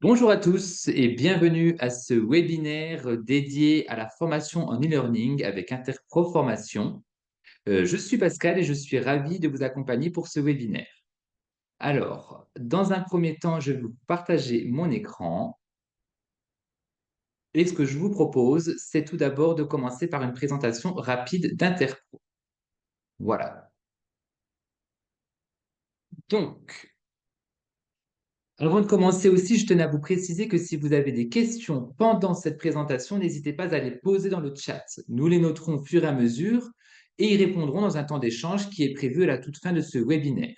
Bonjour à tous et bienvenue à ce webinaire dédié à la formation en e-learning avec Interpro Formation. Je suis Pascal et je suis ravi de vous accompagner pour ce webinaire. Alors, dans un premier temps, je vais vous partager mon écran et ce que je vous propose, c'est tout d'abord de commencer par une présentation rapide d'Interpro. Voilà. Donc, avant de commencer aussi, je tenais à vous préciser que si vous avez des questions pendant cette présentation, n'hésitez pas à les poser dans le chat. Nous les noterons au fur et à mesure et y répondrons dans un temps d'échange qui est prévu à la toute fin de ce webinaire.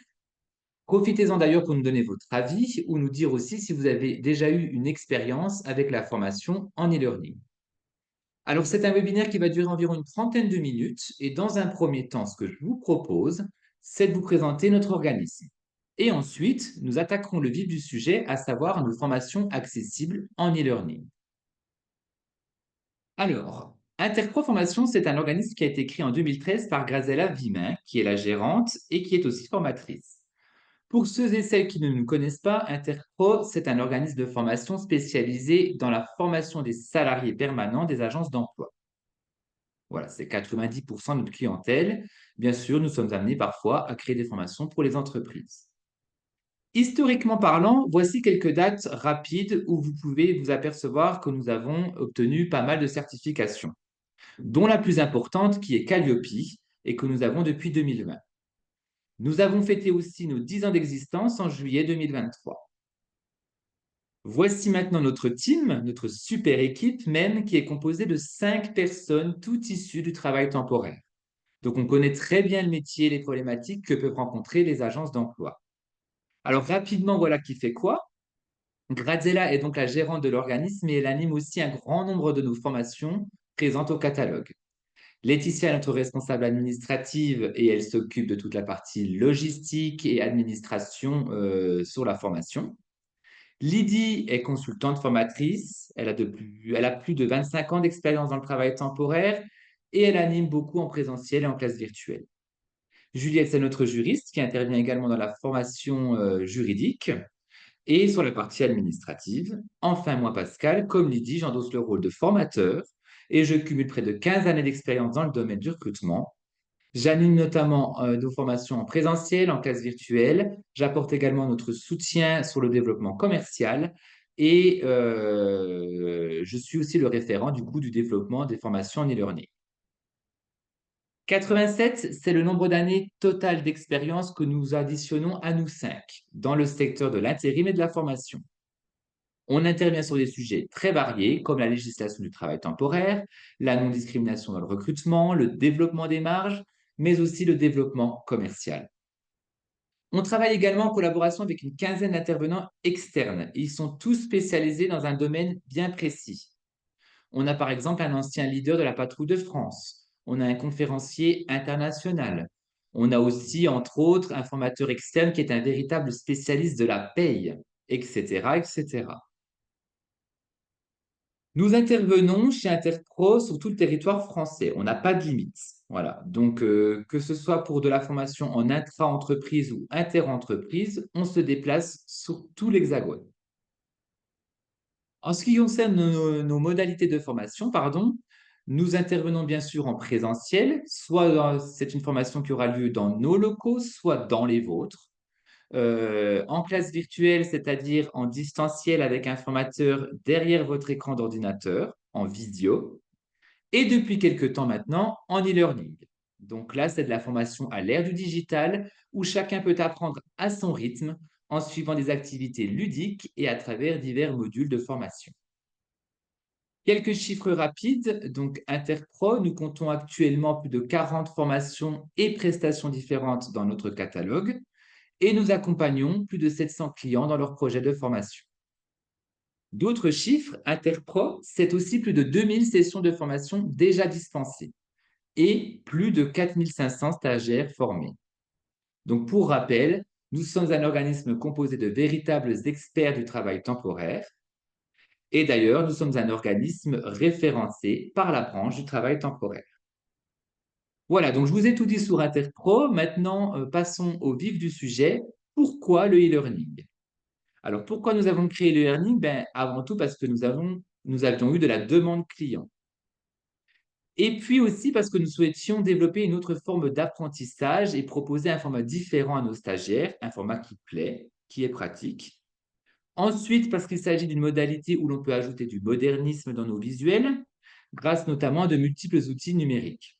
Profitez-en d'ailleurs pour nous donner votre avis ou nous dire aussi si vous avez déjà eu une expérience avec la formation en e-learning. Alors, c'est un webinaire qui va durer environ une trentaine de minutes et dans un premier temps, ce que je vous propose, c'est de vous présenter notre organisme. Et ensuite, nous attaquerons le vif du sujet, à savoir nos formations accessibles en e-learning. Alors, Interpro Formation, c'est un organisme qui a été créé en 2013 par Grazella Vimin, qui est la gérante et qui est aussi formatrice. Pour ceux et celles qui ne nous connaissent pas, Interpro, c'est un organisme de formation spécialisé dans la formation des salariés permanents des agences d'emploi. Voilà, c'est 90% de notre clientèle. Bien sûr, nous sommes amenés parfois à créer des formations pour les entreprises. Historiquement parlant, voici quelques dates rapides où vous pouvez vous apercevoir que nous avons obtenu pas mal de certifications, dont la plus importante qui est Calliope et que nous avons depuis 2020. Nous avons fêté aussi nos 10 ans d'existence en juillet 2023. Voici maintenant notre team, notre super équipe même, qui est composée de 5 personnes, toutes issues du travail temporaire. Donc, on connaît très bien le métier et les problématiques que peuvent rencontrer les agences d'emploi. Alors, rapidement, voilà qui fait quoi. Grazella est donc la gérante de l'organisme et elle anime aussi un grand nombre de nos formations présentes au catalogue. Laetitia est notre responsable administrative et elle s'occupe de toute la partie logistique et administration sur la formation. Lydie est consultante formatrice, elle a plus de 25 ans d'expérience dans le travail temporaire et elle anime beaucoup en présentiel et en classe virtuelle. Juliette, c'est notre juriste qui intervient également dans la formation juridique et sur la partie administrative. Enfin, moi, Pascal, comme Lydie, j'endosse le rôle de formateur et je cumule près de 15 années d'expérience dans le domaine du recrutement. J'anime notamment nos formations en présentiel, en classe virtuelle. J'apporte également notre soutien sur le développement commercial et je suis aussi le référent du coup du développement des formations en e-learning. 87, c'est le nombre d'années total d'expérience que nous additionnons à nous cinq dans le secteur de l'intérim et de la formation. On intervient sur des sujets très variés comme la législation du travail temporaire, la non-discrimination dans le recrutement, le développement des marges, mais aussi le développement commercial. On travaille également en collaboration avec une quinzaine d'intervenants externes. Ils sont tous spécialisés dans un domaine bien précis. On a par exemple un ancien leader de la patrouille de France. On a un conférencier international. On a aussi, entre autres, un formateur externe qui est un véritable spécialiste de la paye, etc., etc. Nous intervenons chez Interpro sur tout le territoire français. On n'a pas de limite. Voilà. Donc, que ce soit pour de la formation en intra-entreprise ou inter-entreprise, on se déplace sur tout l'Hexagone. En ce qui concerne nos modalités de formation, pardon, nous intervenons bien sûr en présentiel, soit c'est une formation qui aura lieu dans nos locaux, soit dans les vôtres. En classe virtuelle, c'est-à-dire en distanciel avec un formateur derrière votre écran d'ordinateur, en vidéo, et depuis quelques temps maintenant, en e-learning. Donc là, c'est de la formation à l'ère du digital, où chacun peut apprendre à son rythme, en suivant des activités ludiques et à travers divers modules de formation. Quelques chiffres rapides. Donc, Interpro, nous comptons actuellement plus de 40 formations et prestations différentes dans notre catalogue et nous accompagnons plus de 700 clients dans leurs projets de formation. D'autres chiffres, Interpro, c'est aussi plus de 2000 sessions de formation déjà dispensées et plus de 4500 stagiaires formés. Donc, pour rappel, nous sommes un organisme composé de véritables experts du travail temporaire. Et d'ailleurs, nous sommes un organisme référencé par la branche du travail temporaire. Voilà, donc je vous ai tout dit sur Interpro. Maintenant, passons au vif du sujet. Pourquoi le e-learning? Alors, pourquoi nous avons créé le learning? Ben, avant tout parce que nous avions eu de la demande client. Et puis aussi parce que nous souhaitions développer une autre forme d'apprentissage et proposer un format différent à nos stagiaires, un format qui plaît, qui est pratique. Ensuite, parce qu'il s'agit d'une modalité où l'on peut ajouter du modernisme dans nos visuels, grâce notamment à de multiples outils numériques.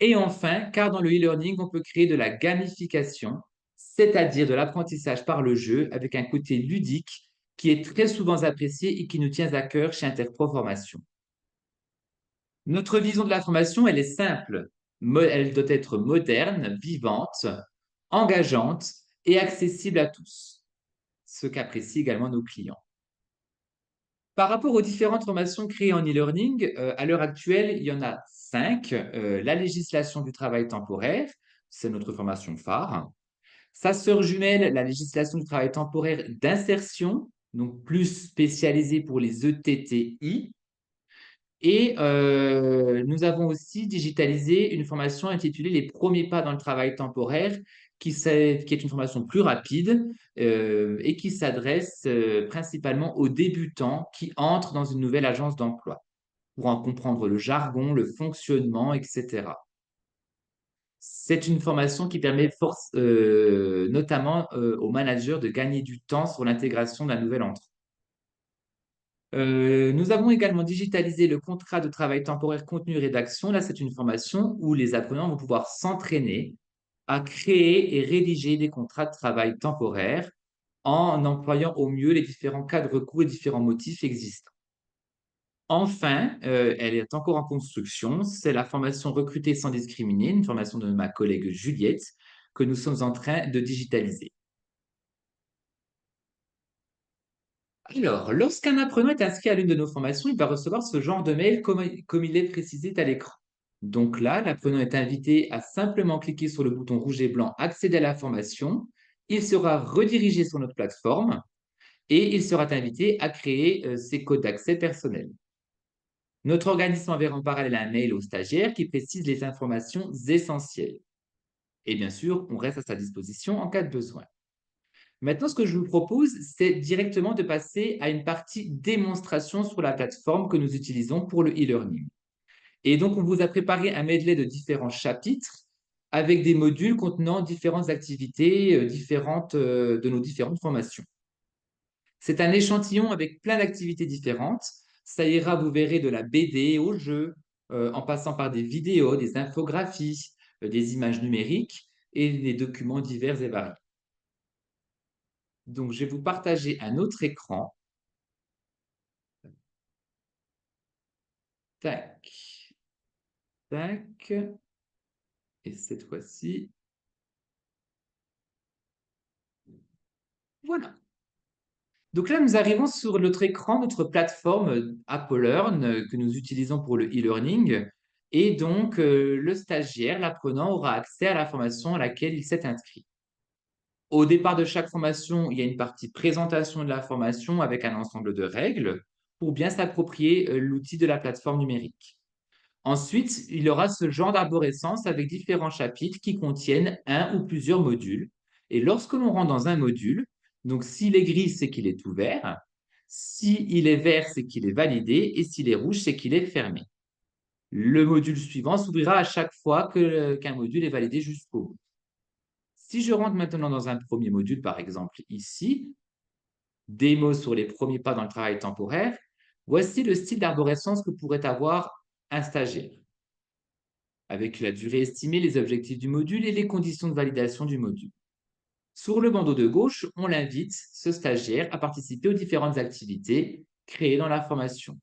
Et enfin, car dans le e-learning, on peut créer de la gamification, c'est-à-dire de l'apprentissage par le jeu avec un côté ludique qui est très souvent apprécié et qui nous tient à cœur chez Interpro Formation. Notre vision de la formation, elle est simple. Elle doit être moderne, vivante, engageante et accessible à tous, ce qu'apprécient également nos clients. Par rapport aux différentes formations créées en e-learning, à l'heure actuelle, il y en a 5. La législation du travail temporaire, c'est notre formation phare. Sa sœur jumelle, la législation du travail temporaire d'insertion, donc plus spécialisée pour les ETTI. Et nous avons aussi digitalisé une formation intitulée Les premiers pas dans le travail temporaire, qui est une formation plus rapide et qui s'adresse principalement aux débutants qui entrent dans une nouvelle agence d'emploi pour en comprendre le jargon, le fonctionnement, etc. C'est une formation qui permet notamment aux managers de gagner du temps sur l'intégration d'un nouvel entrant. Nous avons également digitalisé le contrat de travail temporaire contenu rédaction. Là, c'est une formation où les apprenants vont pouvoir s'entraîner à créer et rédiger des contrats de travail temporaires en employant au mieux les différents cas de recours et différents motifs existants. Enfin, elle est encore en construction. C'est la formation Recruter sans discriminer, une formation de ma collègue Juliette, que nous sommes en train de digitaliser. Alors, lorsqu'un apprenant est inscrit à l'une de nos formations, il va recevoir ce genre de mail comme il est précisé à l'écran. Donc là, l'apprenant est invité à simplement cliquer sur le bouton rouge et blanc Accéder à la formation. Il sera redirigé sur notre plateforme et il sera invité à créer ses codes d'accès personnels. Notre organisme enverra en parallèle un mail au stagiaire qui précise les informations essentielles. Et bien sûr, on reste à sa disposition en cas de besoin. Maintenant, ce que je vous propose, c'est directement de passer à une partie démonstration sur la plateforme que nous utilisons pour le e-learning. Et donc, on vous a préparé un medley de différents chapitres avec des modules contenant différentes activités différentes de nos différentes formations. C'est un échantillon avec plein d'activités différentes. Ça ira, vous verrez, de la BD au jeu, en passant par des vidéos, des infographies, des images numériques et des documents divers et variés. Donc, je vais vous partager un autre écran. Tac, tac. Et cette fois-ci, voilà. Donc là, nous arrivons sur notre écran, notre plateforme AppleLearn que nous utilisons pour le e-learning. Et donc, le stagiaire, l'apprenant, aura accès à la formation à laquelle il s'est inscrit. Au départ de chaque formation, il y a une partie présentation de la formation avec un ensemble de règles pour bien s'approprier l'outil de la plateforme numérique. Ensuite, il y aura ce genre d'arborescence avec différents chapitres qui contiennent un ou plusieurs modules. Et lorsque l'on rentre dans un module, donc s'il est gris, c'est qu'il est ouvert. S'il est vert, c'est qu'il est validé. Et s'il est rouge, c'est qu'il est fermé. Le module suivant s'ouvrira à chaque fois qu'un module est validé jusqu'au bout. Si je rentre maintenant dans un premier module, par exemple ici, démo sur les premiers pas dans le travail temporaire, voici le style d'arborescence que pourrait avoir un stagiaire, avec la durée estimée, les objectifs du module et les conditions de validation du module. Sur le bandeau de gauche, on l'invite, ce stagiaire, à participer aux différentes activités créées dans la formation.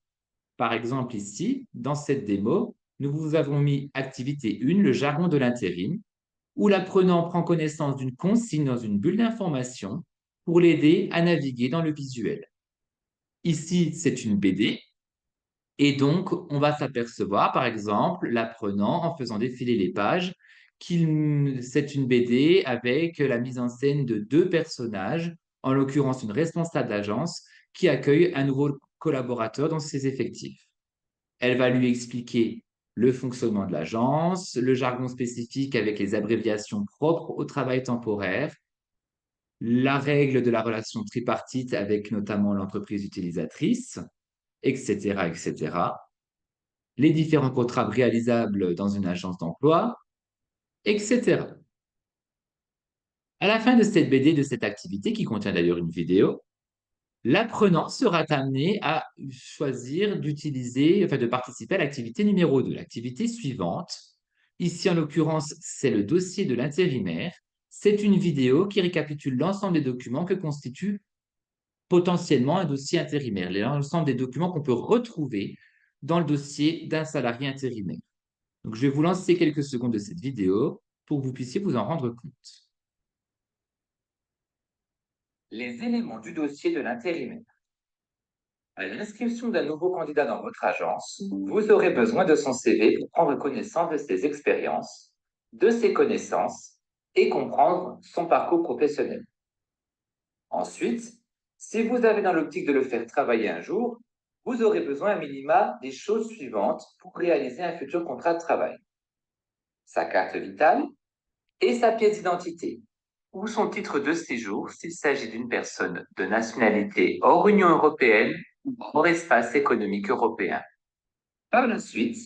Par exemple, ici, dans cette démo, nous vous avons mis activité 1, le jargon de l'intérim, où l'apprenant prend connaissance d'une consigne dans une bulle d'information pour l'aider à naviguer dans le visuel. Ici, c'est une BD. Et donc, on va s'apercevoir, par exemple, l'apprenant, en faisant défiler les pages, c'est une BD avec la mise en scène de deux personnages, en l'occurrence une responsable d'agence, qui accueille un nouveau collaborateur dans ses effectifs. Elle va lui expliquer le fonctionnement de l'agence, le jargon spécifique avec les abréviations propres au travail temporaire, la règle de la relation tripartite avec notamment l'entreprise utilisatrice, etc., etc., les différents contrats réalisables dans une agence d'emploi, etc. À la fin de cette BD, de cette activité, qui contient d'ailleurs une vidéo, l'apprenant sera amené à choisir d'utiliser, enfin de participer à l'activité numéro 2, l'activité suivante. Ici, en l'occurrence, c'est le dossier de l'intérimaire. C'est une vidéo qui récapitule l'ensemble des documents que constitue potentiellement un dossier intérimaire, l'ensemble des documents qu'on peut retrouver dans le dossier d'un salarié intérimaire. Donc, je vais vous lancer quelques secondes de cette vidéo pour que vous puissiez vous en rendre compte. Les éléments du dossier de l'intérimaire. À l'inscription d'un nouveau candidat dans votre agence, vous aurez besoin de son CV pour prendre connaissance de ses expériences, de ses connaissances et comprendre son parcours professionnel. Ensuite, si vous avez dans l'optique de le faire travailler un jour, vous aurez besoin à minima des choses suivantes pour réaliser un futur contrat de travail. Sa carte vitale et sa pièce d'identité, ou son titre de séjour s'il s'agit d'une personne de nationalité hors Union européenne ou hors espace économique européen. Par la suite,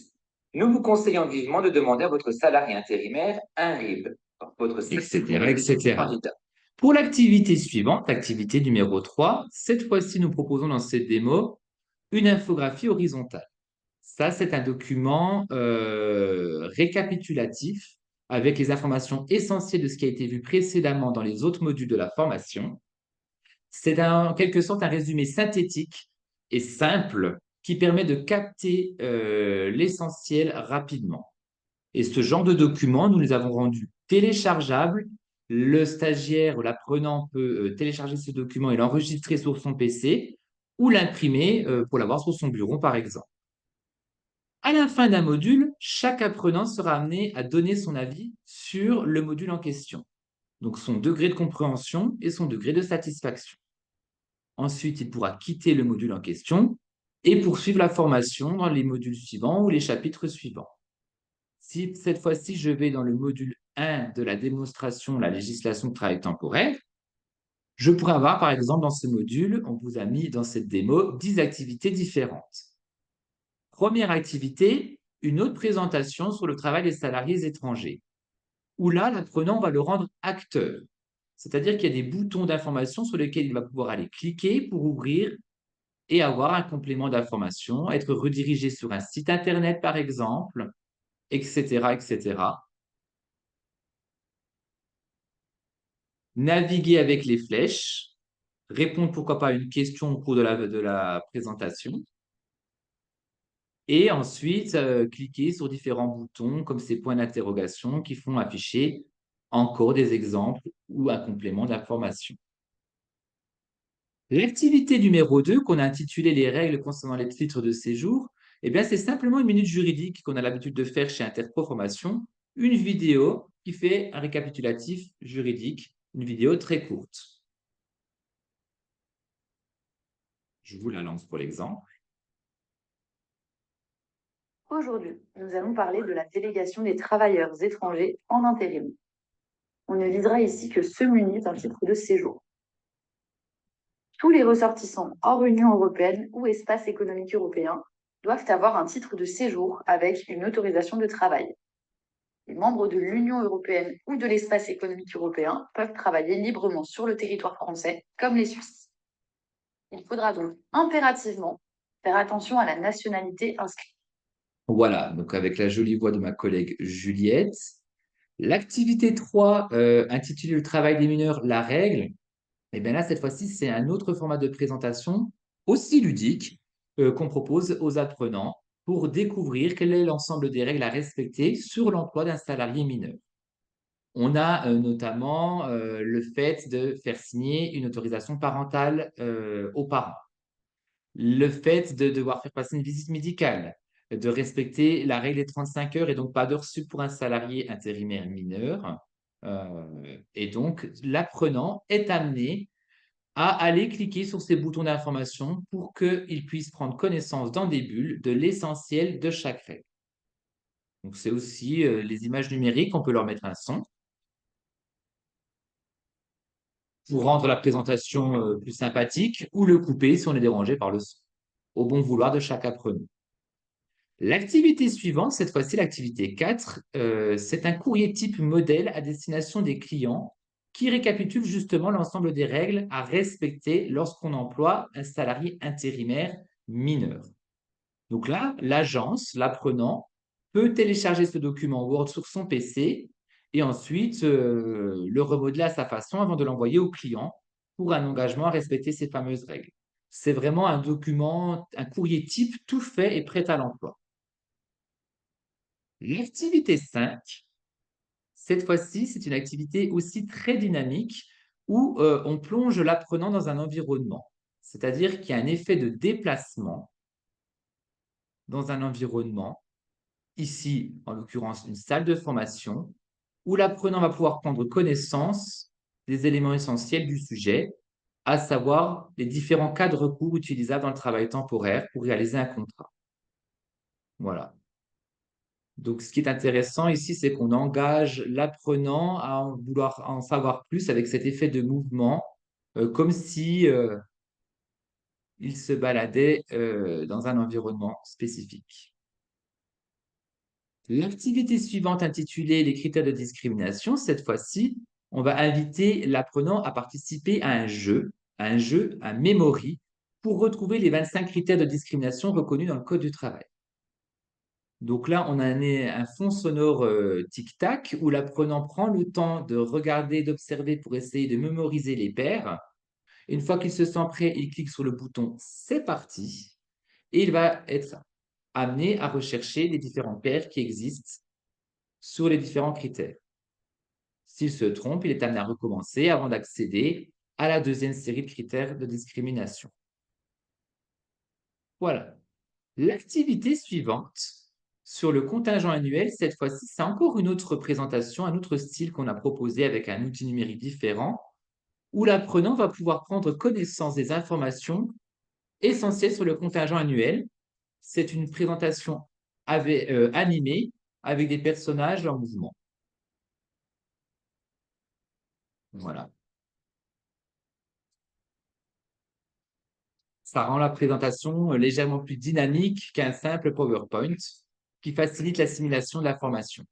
nous vous conseillons vivement de demander à votre salarié intérimaire un RIB, votre etc., etc. Pour l'activité suivante, l'activité numéro 3, cette fois-ci, nous proposons dans cette démo une infographie horizontale. Ça, c'est un document récapitulatif avec les informations essentielles de ce qui a été vu précédemment dans les autres modules de la formation. C'est en quelque sorte un résumé synthétique et simple qui permet de capter l'essentiel rapidement. Et ce genre de document, nous les avons rendus téléchargeables. Le stagiaire ou l'apprenant peut télécharger ce document et l'enregistrer sur son PC ou l'imprimer pour l'avoir sur son bureau, par exemple. À la fin d'un module, chaque apprenant sera amené à donner son avis sur le module en question, donc son degré de compréhension et son degré de satisfaction. Ensuite, il pourra quitter le module en question et poursuivre la formation dans les modules suivants ou les chapitres suivants. Si cette fois-ci, je vais dans le module 1 de la démonstration, la législation de travail temporaire, je pourrais avoir, par exemple, dans ce module, on vous a mis dans cette démo 10 activités différentes. Première activité, une autre présentation sur le travail des salariés étrangers, où là, l'apprenant va le rendre acteur. C'est-à-dire qu'il y a des boutons d'information sur lesquels il va pouvoir aller cliquer pour ouvrir et avoir un complément d'information, être redirigé sur un site Internet, par exemple, etc., etc. Naviguer avec les flèches, répondre pourquoi pas à une question au cours de la présentation, et ensuite cliquer sur différents boutons comme ces points d'interrogation qui font afficher encore des exemples ou un complément d'information. L'activité numéro 2, qu'on a intitulée les règles concernant les titres de séjour, eh bien, c'est simplement une minute juridique qu'on a l'habitude de faire chez Interpro Formation, une vidéo qui fait un récapitulatif juridique, une vidéo très courte. Je vous la lance pour l'exemple. Aujourd'hui, nous allons parler de la délégation des travailleurs étrangers en intérim. On ne visera ici que ceux munis d'un titre de séjour. Tous les ressortissants hors Union européenne ou espace économique européen doivent avoir un titre de séjour avec une autorisation de travail. Les membres de l'Union européenne ou de l'espace économique européen peuvent travailler librement sur le territoire français, comme les Suisses. Il faudra donc impérativement faire attention à la nationalité inscrite. Voilà, donc avec la jolie voix de ma collègue Juliette. L'activité 3, intitulée Le travail des mineurs, la règle, et bien là, cette fois-ci, c'est un autre format de présentation, aussi ludique, qu'on propose aux apprenants pour découvrir quel est l'ensemble des règles à respecter sur l'emploi d'un salarié mineur. On a notamment le fait de faire signer une autorisation parentale aux parents, le fait de devoir faire passer une visite médicale, de respecter la règle des 35 heures et donc pas d'heures sup pour un salarié intérimaire mineur. Et donc, l'apprenant est amené à aller cliquer sur ces boutons d'information pour qu'il puisse prendre connaissance dans des bulles de l'essentiel de chaque règle. Donc, c'est aussi les images numériques, on peut leur mettre un son. pour rendre la présentation plus sympathique ou le couper si on est dérangé par le son, au bon vouloir de chaque apprenant. L'activité suivante, cette fois-ci l'activité 4, c'est un courrier type modèle à destination des clients qui récapitule justement l'ensemble des règles à respecter lorsqu'on emploie un salarié intérimaire mineur. Donc là, l'agence, l'apprenant, peut télécharger ce document Word sur son PC et ensuite le remodeler à sa façon avant de l'envoyer au client pour un engagement à respecter ces fameuses règles. C'est vraiment un document, un courrier type tout fait et prêt à l'emploi. L'activité 5, cette fois-ci, c'est une activité aussi très dynamique où on plonge l'apprenant dans un environnement. C'est-à-dire qu'il y a un effet de déplacement dans un environnement, ici en l'occurrence une salle de formation, où l'apprenant va pouvoir prendre connaissance des éléments essentiels du sujet, à savoir les différents cas de recours utilisables dans le travail temporaire pour réaliser un contrat. Voilà. Donc, ce qui est intéressant ici, c'est qu'on engage l'apprenant à en vouloir en savoir plus avec cet effet de mouvement, comme si il se baladait dans un environnement spécifique. L'activité suivante intitulée Les critères de discrimination, cette fois-ci, on va inviter l'apprenant à participer à un memory, pour retrouver les 25 critères de discrimination reconnus dans le Code du travail. Donc là, on a un fond sonore tic-tac où l'apprenant prend le temps de regarder, d'observer pour essayer de mémoriser les paires. Une fois qu'il se sent prêt, il clique sur le bouton C'est parti et il va être amené à rechercher les différentes paires qui existent sur les différents critères. S'il se trompe, il est amené à recommencer avant d'accéder à la deuxième série de critères de discrimination. Voilà. L'activité suivante, sur le contingent annuel, cette fois-ci, c'est encore une autre présentation, un autre style qu'on a proposé avec un outil numérique différent, où l'apprenant va pouvoir prendre connaissance des informations essentielles sur le contingent annuel. C'est une présentation animée avec des personnages en mouvement. Voilà. Ça rend la présentation légèrement plus dynamique qu'un simple PowerPoint qui facilite l'assimilation de l'information.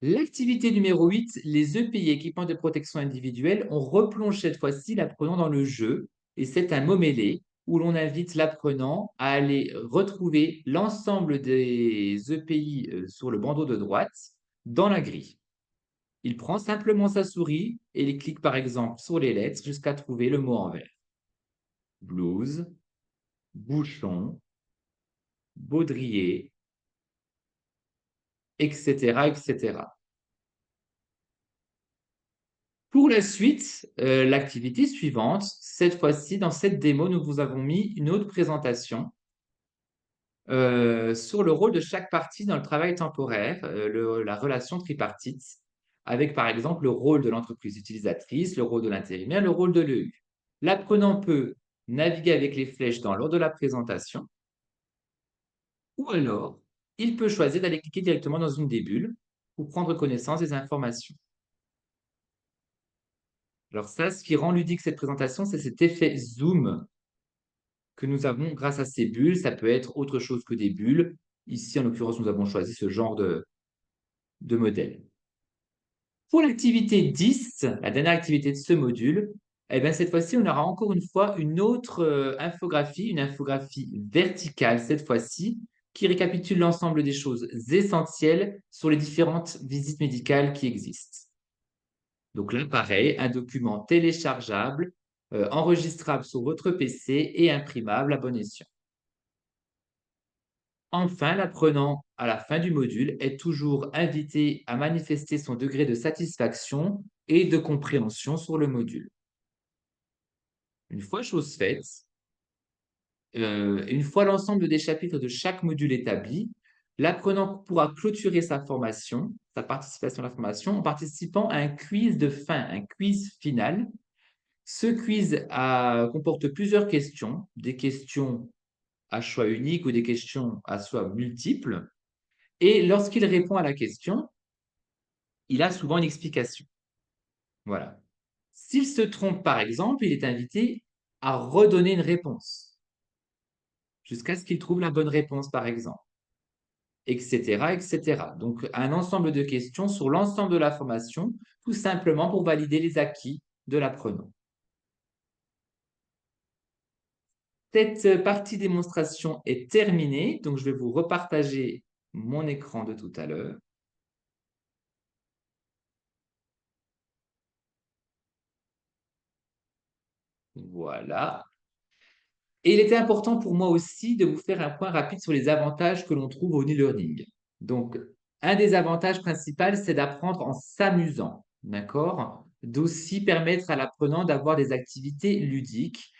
L'activité numéro 8, les EPI, équipements de protection individuelle, on replonge cette fois-ci l'apprenant dans le jeu et c'est un mot mêlé où l'on invite l'apprenant à aller retrouver l'ensemble des EPI sur le bandeau de droite dans la grille. Il prend simplement sa souris et il clique par exemple sur les lettres jusqu'à trouver le mot en vert. Blouse, bouchon, baudrier, etc., etc. Pour la suite, l'activité suivante, cette fois-ci, dans cette démo, nous vous avons mis une autre présentation sur le rôle de chaque partie dans le travail temporaire, la relation tripartite, avec par exemple le rôle de l'entreprise utilisatrice, le rôle de l'intérimaire, le rôle de l'EU. L'apprenant peut naviguer avec les flèches lors de la présentation, ou alors il peut choisir d'aller cliquer directement dans une des bulles pour prendre connaissance des informations. Alors ça, ce qui rend ludique cette présentation, c'est cet effet zoom que nous avons grâce à ces bulles. Ça peut être autre chose que des bulles. Ici, en l'occurrence, nous avons choisi ce genre de modèle. Pour l'activité 10, la dernière activité de ce module, eh bien, cette fois-ci, on aura encore une fois une autre infographie, une infographie verticale cette fois-ci, qui récapitule l'ensemble des choses essentielles sur les différentes visites médicales qui existent. Donc là, pareil, un document téléchargeable, enregistrable sur votre PC et imprimable à bon escient. Enfin, l'apprenant, à la fin du module, est toujours invité à manifester son degré de satisfaction et de compréhension sur le module. Une fois chose faite, une fois l'ensemble des chapitres de chaque module établi, l'apprenant pourra clôturer sa formation, sa participation à la formation, en participant à un quiz de fin, un quiz final. Ce quiz comporte plusieurs questions, des questions à choix unique ou des questions à choix multiples. Et lorsqu'il répond à la question, il a souvent une explication. Voilà. S'il se trompe, par exemple, il est invité à redonner une réponse jusqu'à ce qu'il trouve la bonne réponse, par exemple, etc., etc. Donc, un ensemble de questions sur l'ensemble de la formation, tout simplement pour valider les acquis de l'apprenant. Cette partie démonstration est terminée, donc je vais vous repartager mon écran de tout à l'heure. Voilà. Et il était important pour moi aussi de vous faire un point rapide sur les avantages que l'on trouve au e-learning. Donc, un des avantages principaux, c'est d'apprendre en s'amusant, d'accord? D'aussi permettre à l'apprenant d'avoir des activités ludiques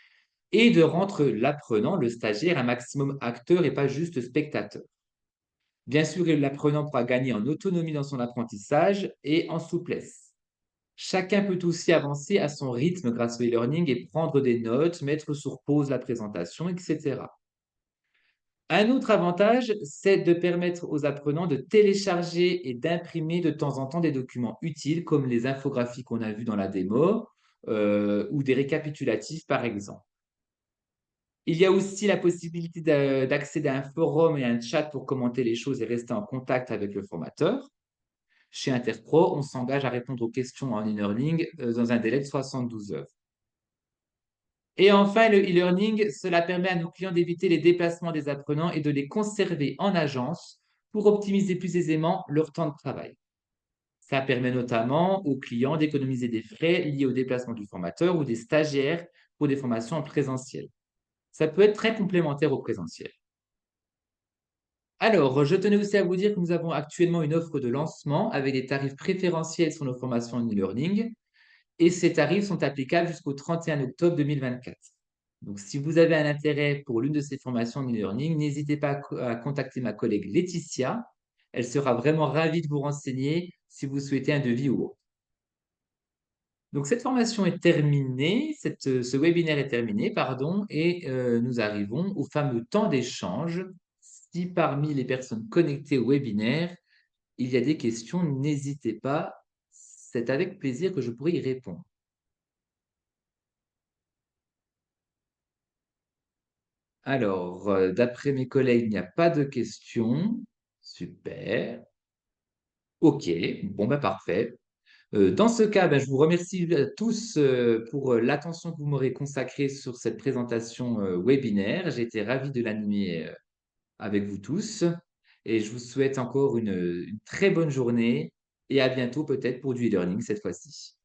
et de rendre l'apprenant, le stagiaire, un maximum acteur et pas juste spectateur. Bien sûr, l'apprenant pourra gagner en autonomie dans son apprentissage et en souplesse. Chacun peut aussi avancer à son rythme grâce au e-learning et prendre des notes, mettre sur pause la présentation, etc. Un autre avantage, c'est de permettre aux apprenants de télécharger et d'imprimer de temps en temps des documents utiles comme les infographies qu'on a vues dans la démo ou des récapitulatifs, par exemple. Il y a aussi la possibilité d'accéder à un forum et à un chat pour commenter les choses et rester en contact avec le formateur. Chez Interpro, on s'engage à répondre aux questions en e-learning dans un délai de 72 heures. Et enfin, le e-learning, cela permet à nos clients d'éviter les déplacements des apprenants et de les conserver en agence pour optimiser plus aisément leur temps de travail. Ça permet notamment aux clients d'économiser des frais liés au déplacement du formateur ou des stagiaires pour des formations en présentiel. Ça peut être très complémentaire au présentiel. Alors, je tenais aussi à vous dire que nous avons actuellement une offre de lancement avec des tarifs préférentiels sur nos formations en e-learning et ces tarifs sont applicables jusqu'au 31 octobre 2024. Donc, si vous avez un intérêt pour l'une de ces formations en e-learning, n'hésitez pas à contacter ma collègue Laetitia. Elle sera vraiment ravie de vous renseigner si vous souhaitez un devis ou autre. Donc, cette formation est terminée, ce webinaire est terminé, pardon, et nous arrivons au fameux temps d'échange. Si parmi les personnes connectées au webinaire, il y a des questions, n'hésitez pas, c'est avec plaisir que je pourrai y répondre. Alors, d'après mes collègues, il n'y a pas de questions. Super. OK, bon, bah, parfait. Dans ce cas, bah, je vous remercie tous pour l'attention que vous m'aurez consacrée sur cette présentation webinaire. J'ai été ravi de l'animer avec vous tous et je vous souhaite encore une très bonne journée et à bientôt peut-être pour du e-learning cette fois-ci.